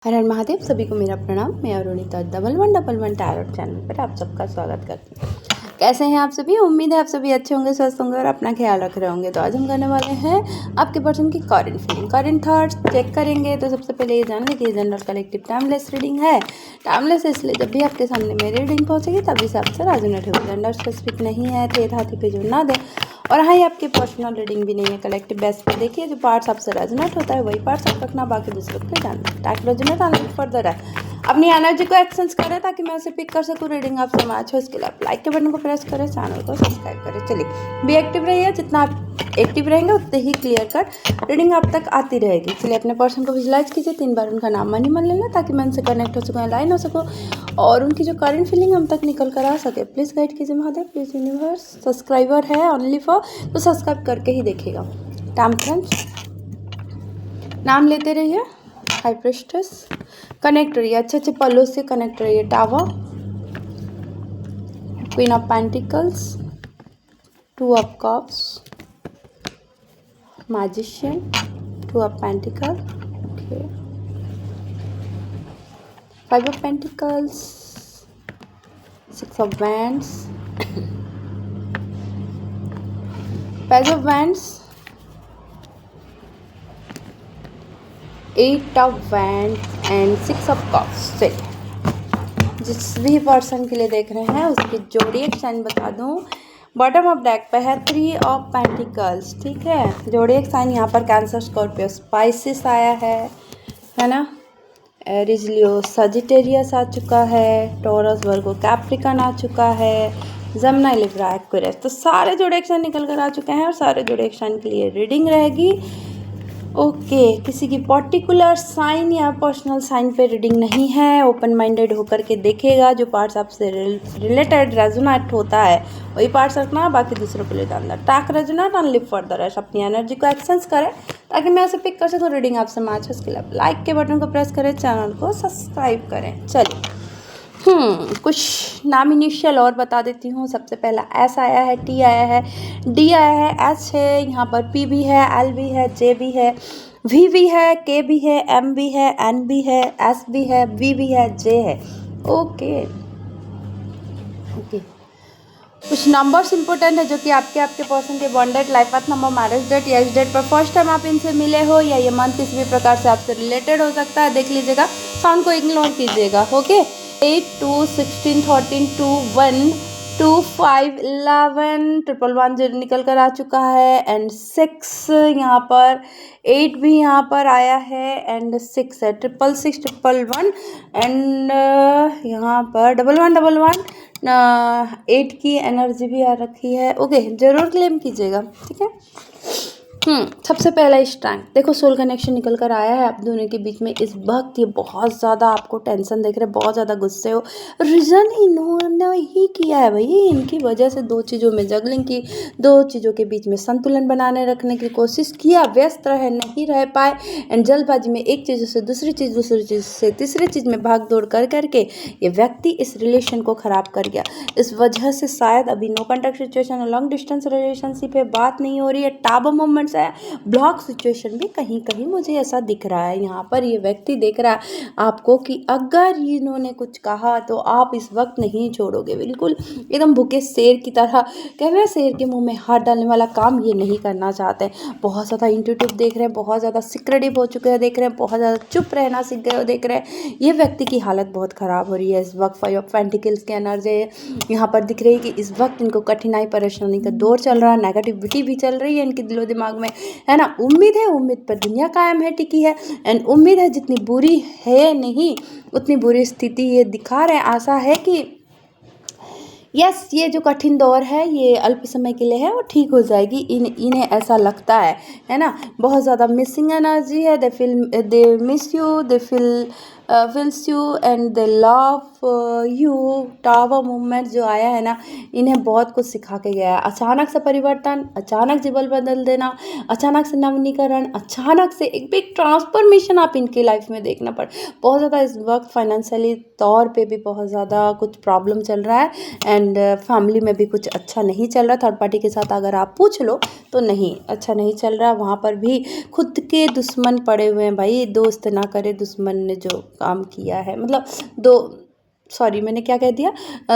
हर हर महादेव। सभी को मेरा प्रणाम। मैं Arunita double one tarot channel पर आप सबका स्वागत करती हूँ। कैसे हैं आप सभी? उम्मीद है आप सभी अच्छे होंगे, स्वस्थ होंगे और अपना ख्याल रख रहे होंगे। तो आज हम करने वाले हैं आपके पर्सन की current feeling, current thoughts check करेंगे। तो सबसे पहले ये जान लीजिए जनरल कलेक्टिव टाइमलेस रीडिंग है। टाइमलेस इसलिए जब भी आपके सामने मेरी रीडिंग पहुँचेगी तभी से आपसे रेजोनेट होगी। जेंडर स्पेसिफिक नहीं है, थे हाथी पे जो ना दे। और हाँ, ये आपकी पर्सनल रीडिंग भी नहीं है, कलेक्टिव बेस पे देखिए। जो पार्ट्स आपसे रेजोनेट होता है वही पार्ट्स आप रखना, बाकी दूसरों को जानना। टैक रेजोनेट आगे फर्दर है। अपनी एनर्जी को एक्सचेंज करें ताकि मैं उसे पिक कर सकूँ। रीडिंग आपसे मैच हो इसके लिए आप लाइक के बटन को प्रेस करें, चैनल को सब्सक्राइब करें। चलिए भी एक्टिव रहिए, जितना आप एक्टिव रहेंगे उतने ही क्लियर कट रीडिंग आप तक आती रहेगी। इसलिए अपने पर्सन को विजुलाइज कीजिए, 3 बार उनका नाम मन ही मन लेना ताकि मैं उनसे कनेक्ट हो सकूँ, अलाइन हो सकूँ और उनकी जो करंट फीलिंग हम तक निकल कर आ सके। प्लीज़ गाइड कीजिए महादेव, प्लीज़ यूनिवर्स। सब्सक्राइबर है ओनली फॉर, तो सब्सक्राइब करके ही देखिएगा। टेम्परेंस नाम लेते रहिए। हाई प्रिस्टेस कनेक्ट रहिए, अच्छे अच्छे पलों से कनेक्ट रहिए। Tower, queen of pentacles, 2 of cups, magician, 2 of pentacle, okay, 5 of pentacles, 6 of wands, page of wands, 8 of wands and 6 of cups. चलिए जिस भी पर्सन के लिए देख रहे हैं उसकी जोड़ी साइन बता दूं। बॉटम ऑफ डेक पे है 3 ऑफ पेंटिकल्स, ठीक है। जोड़ी साइन यहाँ पर कैंसर, स्कॉर्पियो, स्पाइसिस आया है ना। एरीज, लियो, सजिटेरियस आ चुका है। टॉरस, वर्गो, कैप्रिकन आ चुका है। जमनाई, लिब्रा, एक्वेरियस। तो सारे जोड़े साइन निकल कर आ चुके हैं और सारे जोड़े साइन के लिए रीडिंग रहेगी। ओके किसी की पर्टिकुलर साइन या पर्सनल साइन पे रीडिंग नहीं है। ओपन माइंडेड होकर के देखेगा। जो पार्ट्स आपसे रिलेटेड रेजोनेट होता है वही पार्ट्स रखना, बाकी दूसरों को ले जाना। टैक रेजोनेट ओनली फर्दर है। अपनी एनर्जी को एक्सचेंज करें ताकि मैं उसे पिक कर सकूँ। रीडिंग आपसे मैच है, उसके लिए लाइक के बटन को प्रेस करें, चैनल को सब्सक्राइब करें। चलिए कुछ नाम इनिशियल और बता देती हूँ। सबसे पहला एस आया है, टी आया है, डी आया है, एच है, यहाँ पर पी भी है, एल भी है, जे भी है, वी भी है, के भी है, एम भी है, एन भी है, एस भी है, वी भी है, जे है। ओके ओके कुछ नंबर्स इंपॉर्टेंट है जो कि आपके पर्सन के bond date, life path number, marriage date या इस डेट पर फर्स्ट टाइम आप इनसे मिले हो या ये मंथ किसी भी प्रकार से आपसे रिलेटेड हो सकता है। देख लीजिएगा, साउंड को इग्नोर कीजिएगा। ओके 8, 2, 16, 13, 2, 1, 2, 5, 11, 111 जो निकल कर आ चुका है एंड 6 यहाँ पर, 8 भी यहाँ पर आया है एंड 6 है। 666, 111 एंड यहाँ पर 1111 8 की एनर्जी भी आ रखी है। ओके जरूर क्लेम कीजिएगा, ठीक है। सबसे पहला स्ट्रेंथ देखो, सोल कनेक्शन निकल कर आया है आप दोनों के बीच में। इस वक्त ये बहुत ज़्यादा आपको टेंशन देख रहे, बहुत ज़्यादा गुस्से हो। रीज़न इन्होंने ही किया है भाई, इनकी वजह से 2 चीज़ों में जगलिंग की, 2 चीज़ों के बीच में संतुलन बनाने रखने की कोशिश किया, व्यस्त रहे, नहीं रह पाए एंड जल्दबाजी में एक चीज़ से दूसरी चीज़ से तीसरी चीज़ में भाग दौड़ कर करके ये व्यक्ति इस रिलेशन को ख़राब कर गया। इस वजह से शायद अभी no contact situation, long distance relationship है, बात नहीं हो रही है, टाबो मोमेंट्स है, ब्लॉक सिचुएशन भी कहीं कहीं मुझे ऐसा दिख रहा है। यहाँ पर ये व्यक्ति देख रहा है आपको कि अगर इन्होंने कुछ कहा तो आप इस वक्त नहीं छोड़ोगे। बिल्कुल एकदम भूखे शेर की तरह, कह रहे हैं शेर के मुंह में हाथ डालने वाला काम ये नहीं करना चाहते। बहुत ज़्यादा इंट्यूटिव देख रहे हैं, बहुत ज़्यादा सिक्रेटिव हो चुके हैं देख रहे हैं, बहुत ज़्यादा चुप रहना सीख गए हो देख रहे हैं। ये व्यक्ति की हालत बहुत ख़राब हो रही है इस वक्त। 5 ऑफ पेंटिकल्स की एनर्जी यहाँ पर दिख रही है कि इस वक्त इनको कठिनाई परेशानी का दौर चल रहा है, नेगेटिविटी भी चल रही है इनके दिलो दिमाग में, है ना। उम्मीद है, उम्मीद पर दुनिया कायम है, टिकी है एंड उम्मीद है जितनी बुरी है नहीं उतनी बुरी स्थिति ये दिखा रहे हैं। आशा है कि यस ये जो कठिन दौर है ये अल्प समय के लिए है, वो ठीक हो जाएगी। इन्हें ऐसा लगता है ना। बहुत ज़्यादा मिसिंग एनर्जी है। They miss you, they feels you and they love you. Tower movement जो आया है ना, इन्हें बहुत कुछ सिखा के गया है। अचानक से परिवर्तन, अचानक जीवन बदल देना, अचानक से नवीनीकरण, अचानक से एक बिग ट्रांसफॉर्मेशन आप इनकी लाइफ में देखना पड़। बहुत ज़्यादा इस वक्त फाइनेंशियली तौर पे भी बहुत ज़्यादा कुछ प्रॉब्लम चल रहा है एंड फैमिली में भी कुछ अच्छा नहीं चल रहा। थर्ड पार्टी के साथ अगर आप पूछ लो तो नहीं अच्छा नहीं चल रहा। वहाँ पर भी खुद के दुश्मन पड़े हुए हैं भाई। दोस्त ना करे दुश्मन ने जो काम किया है, मतलब दो सॉरी मैंने क्या कह दिया,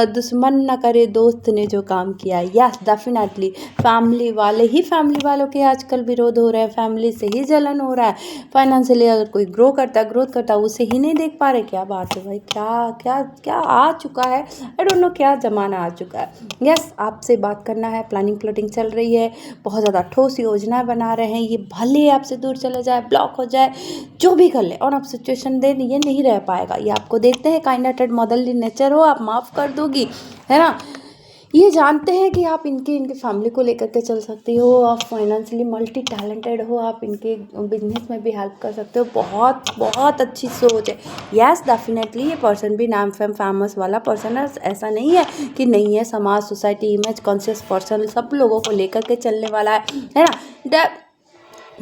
दुश्मन ना करे दोस्त ने जो काम किया है। यस डेफिनेटली फैमिली वाले ही फैमिली वालों के आजकल विरोध हो रहे हैं, फैमिली से ही जलन हो रहा है। फाइनेंशियली अगर कोई ग्रोथ करता है उसे ही नहीं देख पा रहे। क्या बात है भाई, क्या क्या क्या आ चुका है, आई डोंट नो क्या ज़माना आ चुका है। यस आपसे बात करना है, प्लानिंग प्लॉटिंग चल रही है, बहुत ज़्यादा ठोस योजना बना रहे हैं। ये भले आपसे दूर चले जाए, ब्लॉक हो जाए, जो भी कर ले, और आप सिचुएशन दें ये नहीं रह पाएगा। ये आपको देखते हैं काइंड हार्टेड मदरली नेचर हो, आप माफ़ कर दोगी, है ना। ये जानते हैं कि आप इनके फैमिली को लेकर के चल सकती हो, आप फाइनेंशियली मल्टी टैलेंटेड हो, आप इनके बिजनेस में भी हेल्प कर सकते हो। बहुत बहुत अच्छी सोच है। यस डेफिनेटली ये पर्सन भी नाम फेमस वाला पर्सन है, ऐसा नहीं है कि नहीं है। समाज, सोसाइटी, इमेज कॉन्शियस पर्सन, सब लोगों को लेकर के चलने वाला है ना।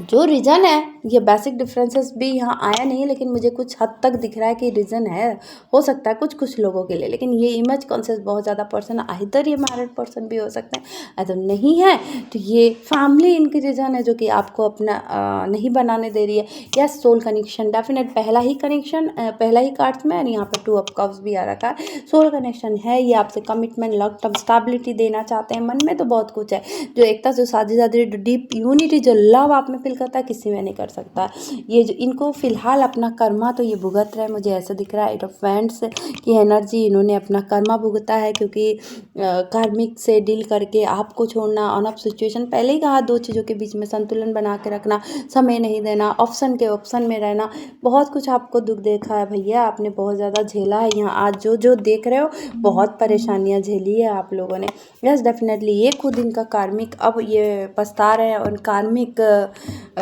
जो रीज़न है, ये बेसिक डिफरेंसेस भी यहाँ आया नहीं है, लेकिन मुझे कुछ हद तक दिख रहा है कि रीज़न है, हो सकता है कुछ लोगों के लिए। लेकिन ये इमेज कॉन्शियस बहुत ज़्यादा पर्सन, आइदर ये मैरिड पर्सन भी हो सकते हैं, अगर नहीं है तो ये फैमिली इनकी रीज़न है जो कि आपको अपना नहीं बनाने दे रही है। या सोल कनेक्शन डेफिनेट, पहला ही कनेक्शन, पहला ही कार्ड्स में, और यहाँ पर 2 ऑफ कप्स भी आ रखा है। सोल कनेक्शन है, ये आपसे कमिटमेंट, लॉन्ग टर्म स्टेबिलिटी देना चाहते हैं। मन में तो बहुत कुछ है, जो एकता, जो साझेदारी, डीप यूनिटी, जो लव आप में फील करता है, किसी में नहीं कर सकता। ये जो इनको फिलहाल अपना कर्मा तो ये भुगत रहे हैं, मुझे ऐसा दिख रहा है। 8 ऑफ वैंड्स की एनर्जी, इन्होंने अपना कर्मा भुगता है, क्योंकि कार्मिक से डील करके आपको छोड़ना, ऑन ऑफ सिचुएशन, पहले ही कहा 2 चीज़ों के बीच में संतुलन बना के रखना, समय नहीं देना, ऑप्शन के ऑप्शन में रहना, बहुत कुछ आपको दुख देखा है भैया, आपने बहुत ज़्यादा झेला है। यहाँ आज जो देख रहे हो, बहुत परेशानियाँ झेली है आप लोगों ने। यस डेफिनेटली ये खुद इनका कार्मिक, अब ये पछता रहे हैं, और कार्मिक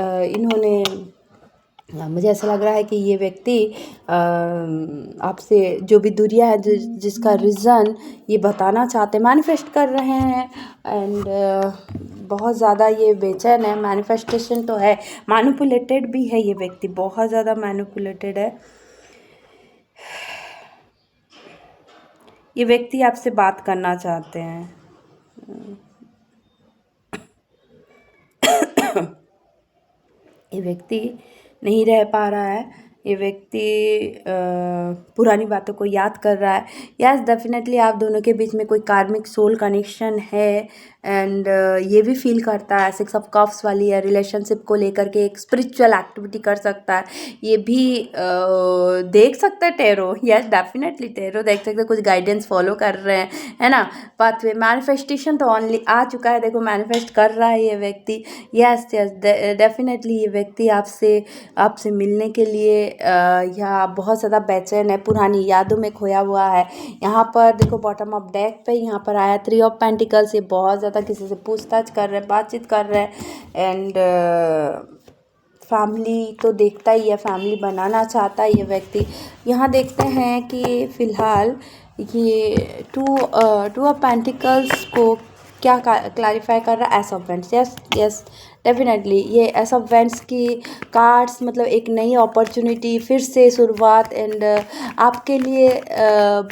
इन्होंने, मुझे ऐसा लग रहा है कि ये व्यक्ति आपसे जो भी दूरियां है, जिसका रीज़न ये बताना चाहते हैं, मैनिफेस्ट कर रहे हैं, एंड बहुत ज़्यादा ये बेचैन है। मैनिफेस्टेशन तो है, मैनिपुलेटेड भी है ये व्यक्ति, बहुत ज़्यादा मैनिपुलेटेड है। ये व्यक्ति आपसे बात करना चाहते हैं। ये व्यक्ति नहीं रह पा रहा है, ये व्यक्ति पुरानी बातों को याद कर रहा है। यस डेफिनेटली आप दोनों के बीच में कोई कार्मिक सोल कनेक्शन है, एंड ये भी फील करता है। 6 ऑफ कप्स वाली है, रिलेशनशिप को लेकर के एक स्पिरिचुअल एक्टिविटी कर सकता है, ये भी देख सकता है टैरो। यस डेफिनेटली टैरो देख सकते हैं, कुछ गाइडेंस फॉलो कर रहे हैं, है ना। पाथवे मैनिफेस्टेशन तो ऑनली आ चुका है, देखो मैनिफेस्ट कर रहा है ये व्यक्ति। यस डेफिनेटली ये व्यक्ति आपसे मिलने के लिए या बहुत ज़्यादा बेचैन है, पुरानी यादों में खोया हुआ है। यहाँ पर देखो बॉटम ऑफ डेक पे यहाँ पर आया 3 ऑफ पेंटिकल्स, ये बहुत ज़्यादा किसी से पूछताछ कर रहे हैं, बातचीत कर रहे हैं, एंड फैमिली तो देखता ही है, फैमिली बनाना चाहता है ये व्यक्ति। यहाँ देखते हैं कि फ़िलहाल ये टू ऑफ पेंटिकल्स को क्या क्लैरिफाई कर रहा है, S of vents. Yes definitely ये एस ऑफ वेंट्स की कार्ड्स, मतलब एक नई अपॉर्चुनिटी, फिर से शुरुआत, एंड आपके लिए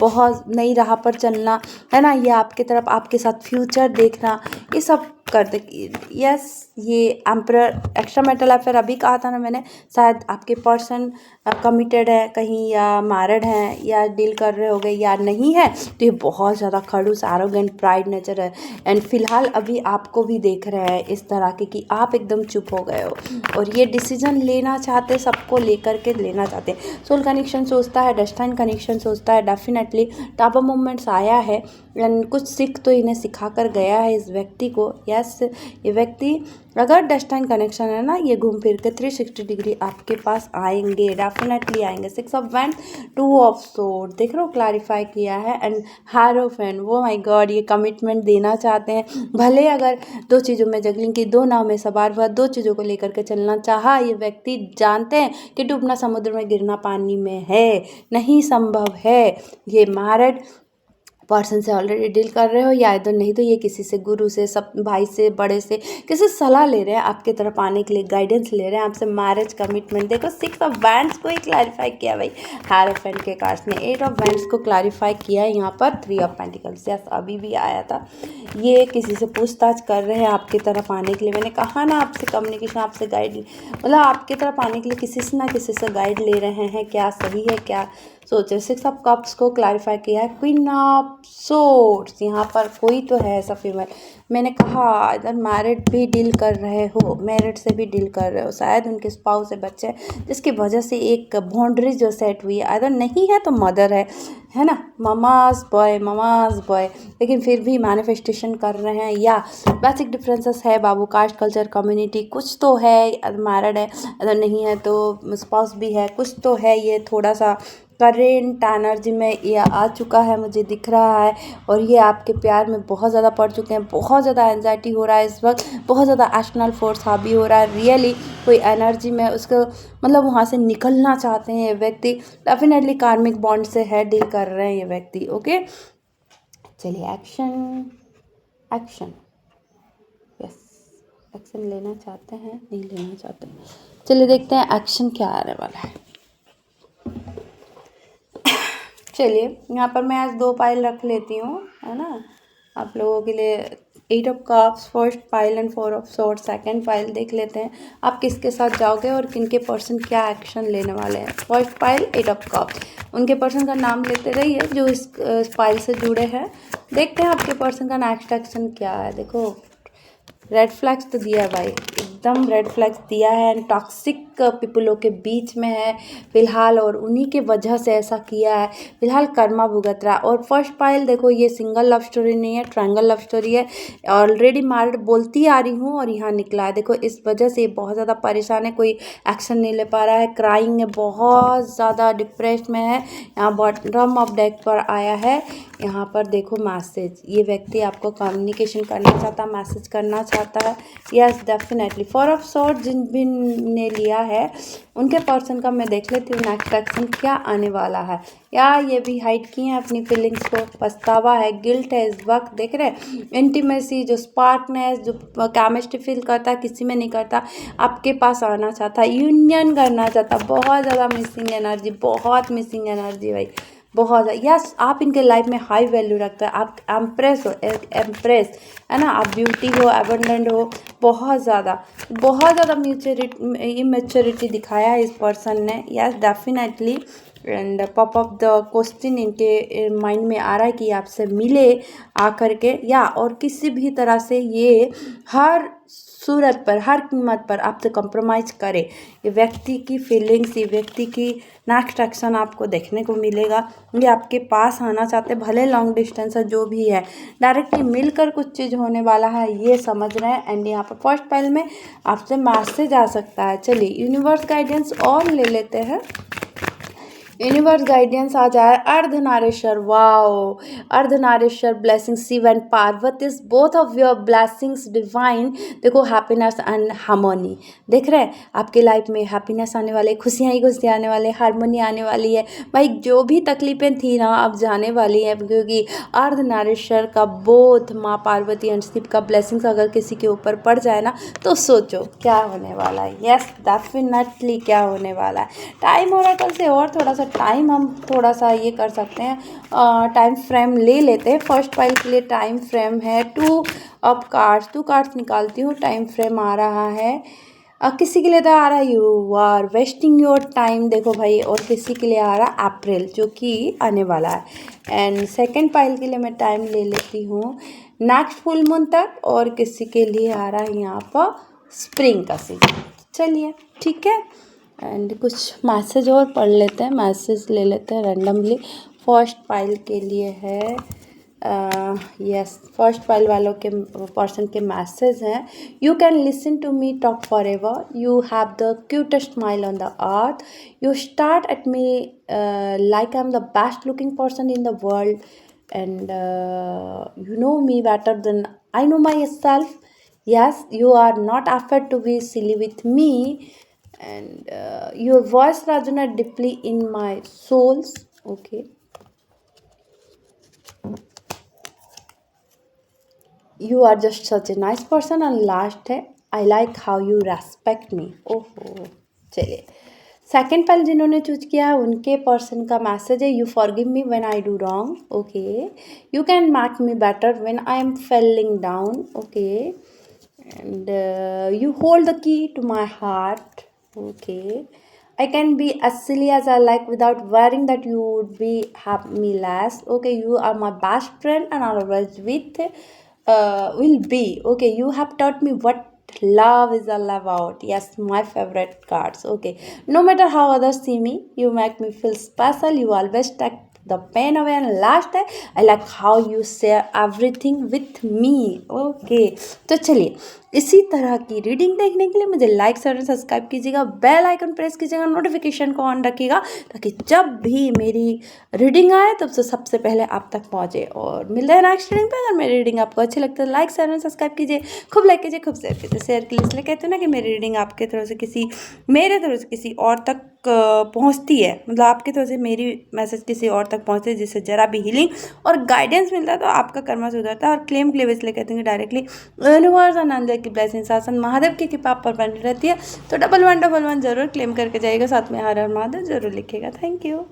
बहुत नई राह पर चलना, है ना। ये आपके तरफ, आपके साथ फ्यूचर देखना, ये सब कर दे। यस ये एम्परर, एक्स्ट्रा मेटल अफेयर अभी कहा था ना मैंने, शायद आपके पर्सन कमिटेड है कहीं, या मैरिड हैं, या डील कर रहे होगे, या नहीं है तो ये बहुत ज़्यादा खड़ूस, एरोगेंट, प्राइड नेचर है, एंड फिलहाल अभी आपको भी देख रहे हैं इस तरह के कि आप एकदम चुप हो गए हो, और ये डिसीजन लेना चाहते, सबको लेकर के लेना चाहते। सोल कनेक्शन सोचता है, डेस्टाइन कनेक्शन सोचता है, डेफिनेटली टावर मूवमेंट्स आया है, एंड कुछ सीख तो इन्हें सिखा कर गया है इस व्यक्ति को। यस ये व्यक्ति, अगर डेस्टाइन कनेक्शन है ना, ये घूम फिर के 360 डिग्री आपके पास आएंगे, डेफिनेटली आएंगे। 6 ऑफ वैंड, 2 ऑफ सोर्ड, देख रहे हो क्लैरिफाई किया है, एंड हायरोफेंट, वो माय गॉड, ये कमिटमेंट देना चाहते हैं। भले अगर 2 चीज़ों में जगलिंग की, 2 नाव में सवार हुआ, 2 चीज़ों को लेकर के चलना चाहा, ये व्यक्ति जानते हैं कि डूबना समुद्र में, गिरना पानी में है, नहीं संभव है। ये मैरिड पर्सन से ऑलरेडी डील कर रहे हो, या इधर नहीं तो ये किसी से, गुरु से, सब भाई से, बड़े से, किसी से सलाह ले रहे हैं, आपकी तरफ आने के लिए गाइडेंस ले रहे हैं, आपसे मैरिज कमिटमेंट। देखो 6 ऑफ वैंड्स को ही क्लैरिफाई किया भाई हायरोफेंट के कार्ड्स ने। 8 ऑफ वैंड्स को क्लैरिफाई किया यहाँ पर 3 ऑफ पेंटिकल्स। यस, अभी भी आया था। ये किसी से पूछताछ कर रहे हैं आपकी तरफ आने के लिए। मैंने कहा ना आपसे कम्युनिकेशन, आपसे गाइड, मतलब आपकी तरफ आने के लिए किसी से ना किसी से गाइड ले रहे हैं। क्या सही है, क्या सोचे। 6 ऑफ कप्स को क्लैरिफाई किया है। क्वीन ऑफ सोर्ड्स, यहाँ पर कोई तो है ऐसा फीमेल। मैंने कहा इधर मैरिड भी डील कर रहे हो, मैरिड से भी डील कर रहे हो, शायद उनके स्पाउस से बच्चे, जिसकी वजह से एक बाउंड्री जो सेट हुई है। अगर नहीं है तो मदर है ना, ममाज बॉय, लेकिन फिर भी मैनिफेस्टेशन कर रहे हैं। या बेसिक डिफरेंसेस है बाबू, कास्ट, कल्चर, कम्युनिटी, कुछ तो है। अगर मैरिड है, अगर नहीं है तो स्पाउस भी है, कुछ तो है। ये थोड़ा सा करेंट एनर्जी में ये आ चुका है, मुझे दिख रहा है। और ये आपके प्यार में बहुत ज़्यादा पड़ चुके हैं। बहुत ज़्यादा एंजाइटी हो रहा है इस वक्त, बहुत ज़्यादा एस्ट्रल फोर्स हावी हो रहा है। रियली कोई एनर्जी में उसको, मतलब वहाँ से निकलना चाहते हैं ये व्यक्ति। डेफिनेटली कार्मिक बॉन्ड से है डील कर रहे हैं ये व्यक्ति। ओके, चलिए एक्शन यस, एक्शन लेना चाहते हैं, नहीं लेना चाहते। चलिए देखते हैं एक्शन क्या आने वाला है। चलिए यहाँ पर मैं आज 2 पाइल रख लेती हूँ, है ना, आप लोगों के लिए। 8 of cups first pile and 4 of sword second pile. देख लेते हैं आप किसके साथ जाओगे और किनके पर्सन क्या एक्शन लेने वाले हैं। फर्स्ट पाइल 8 ऑफ कप्स, उनके पर्सन का नाम लेते रहिए जो इस पाइल से जुड़े हैं। देखते हैं आपके पर्सन का नेक्स्ट एक्शन क्या है। देखो रेड फ्लैग्स तो दिया है भाई, एकदम रेड फ्लैग्स दिया है। एंड टॉक्सिक पीपलों के बीच में है फिलहाल, और उन्हीं के वजह से ऐसा किया है। फिलहाल कर्मा भुगत रहा। और फर्स्ट पाइल देखो, ये सिंगल लव स्टोरी नहीं है, ट्रायंगल लव स्टोरी है। ऑलरेडी मैरिड बोलती आ रही हूँ और यहाँ निकला है। देखो इस वजह से बहुत ज़्यादा परेशान है, कोई एक्शन नहीं ले पा रहा है, क्राइंग है, बहुत ज़्यादा डिप्रेस में है। यहाँ बॉटम ऑफ डेक पर आया है। यहाँ पर देखो मैसेज, ये व्यक्ति आपको कम्युनिकेशन करना चाहता, मैसेज करना चाहता है। Yes definitely. 4 ऑफ स्वॉर्ड जिन भी ने लिया है उनके पर्सन का मैं देख लेती हूँ नेक्स्ट एक्शन क्या आने वाला है। या ये भी हाइड किए हैं अपनी फीलिंग्स को, पछतावा है, गिल्ट है इस वक्त। देख रहे हैं इंटीमेसी, जो स्पार्कनेस, जो केमिस्ट्री फील करता है किसी में नहीं करता, आपके पास आना चाहता, यूनियन करना चाहता। बहुत ज़्यादा मिसिंग एनर्जी, बहुत मिसिंग एनर्जी भाई, बहुत ज़्यादा। यस आप इनके लाइफ में हाई वैल्यू रखते हैं, आप एम्प्रेस हो, एम्प्रेस है ना, आप ब्यूटी हो, एबंडेंट हो, बहुत ज़्यादा इमेच्योरिटी दिखाया है इस पर्सन ने। Yes definitely. And pop up the question इनके माइंड में आ रहा है कि आपसे मिले आकर के, या और किसी भी तरह से ये हर सूरत पर, हर कीमत पर आपसे कंप्रोमाइज़ करे। ये व्यक्ति की फीलिंग्स, ये व्यक्ति की नेक्स्ट एक्शन आपको देखने को मिलेगा। ये आपके पास आना चाहते, भले लॉन्ग डिस्टेंस है जो भी है, डायरेक्टली मिलकर कुछ चीज़ होने वाला है ये समझ रहे हैं। एंड यहाँ पर फर्स्ट पाइल में आपसे मैसेज आ सकता है। चलिए यूनिवर्स गाइडेंस और ले लेते हैं। यूनिवर्स गाइडेंस आ जाए Ardhanareshwar. Wow, Ardhanareshwar blessing Shiva and Parvati, both of your blessings divine. देखो हैप्पीनेस एंड हार्मोनी, देख रहे हैं आपके लाइफ में हैप्पीनेस आने वाले, खुशियाँ ही खुशियाँ आने वाले, हार्मोनी आने वाली है भाई। जो भी तकलीफें थी ना अब जाने वाली है, क्योंकि अर्धनारेश्वर का बोथ माँ पार्वती एंड शिव का ब्लेसिंग्स अगर किसी के ऊपर पड़ जाए ना तो सोचो क्या होने वाला है। यस डेफिनेटली क्या होने वाला है। टाइम हो रहा है कल से, और थोड़ा सा टाइम हम थोड़ा सा ये कर सकते हैं, टाइम फ्रेम ले लेते हैं। फर्स्ट पाइल के लिए टाइम फ्रेम है 2 ऑफ कार्ड्स। 2 कार्ड्स निकालती हूँ, टाइम फ्रेम आ रहा है। किसी के लिए तो आ रहा है you are wasting your time, देखो भाई, और किसी के लिए आ रहा है अप्रैल जो कि आने वाला है। एंड सेकेंड पाइल के लिए मैं टाइम ले लेती हूँ नेक्स्ट फुल मून तक, और किसी के लिए आ रहा है यहाँ पर स्प्रिंग का सीजन। चलिए ठीक है, एंड कुछ मैसेज और पढ़ लेते हैं, मैसेज ले लेते हैं रैंडमली। फर्स्ट पाइल के लिए है यस, फर्स्ट पाइल वालों के पर्सन के मैसेज हैं। You can listen to me talk forever, you have the cutest smile on the earth, you start at me like I am the best looking person in the world, and you know me better than I know myself. Yes, you are not afraid to be silly with me, and your voice resonates deeply in my souls. Okay. You are just such a nice person. और last है I like how you respect me. ओहो, चलिए second पल जिन्होंने choose किया है उनके person का मैसेज है, you forgive me when I do wrong. Okay, you can make me better when I am Fehling down. Okay, and you hold the key to my heart. Okay, I can be as silly as I like without worrying that you would be have me less. Okay, you are my best friend and always with will be. Okay, you have taught me what love is all about. Yes, my favorite cards. Okay, no matter how others see me, you make me feel special. You always take the pain away. And last है I like how you share everything with me. Okay, तो चलिए इसी तरह की reading देखने के लिए मुझे लाइक शेयर और सब्सक्राइब कीजिएगा, बेल आइकन प्रेस कीजिएगा, नोटिफिकेशन को ऑन रखिएगा ताकि जब भी मेरी रीडिंग आए तब से सबसे पहले आप तक पहुंचे। और मिलते हैं नेक्स्ट रीडिंग पे। अगर मेरी रीडिंग आपको अच्छी लगती है तो लाइक शेयर और सब्सक्राइब कीजिए, खूब लाइक कीजिए, खूब शेयर कीजिए। शेयर के लिए इसलिए कहते हैं ना कि मेरी रीडिंग आपके तरफ से किसी मेरे तरफ से किसी और तक पहुंचती है, मतलब आपकी तरफ से मेरी मैसेज किसी और तक पहुंचती है जिससे जरा भी हीलिंग और गाइडेंस मिलता है तो आपका कर्मा सुधरता है। और क्लेम के लिए इसलिए कहते हैं कि डायरेक्टली यूनिवर्स आनंद की ब्लेसिंग शासन महादेव की कृपा पर बनी रहती है। तो 1111 जरूर क्लेम करके जाइएगा, साथ में हर हर महादेव जरूर लिखिएगा। Thank you.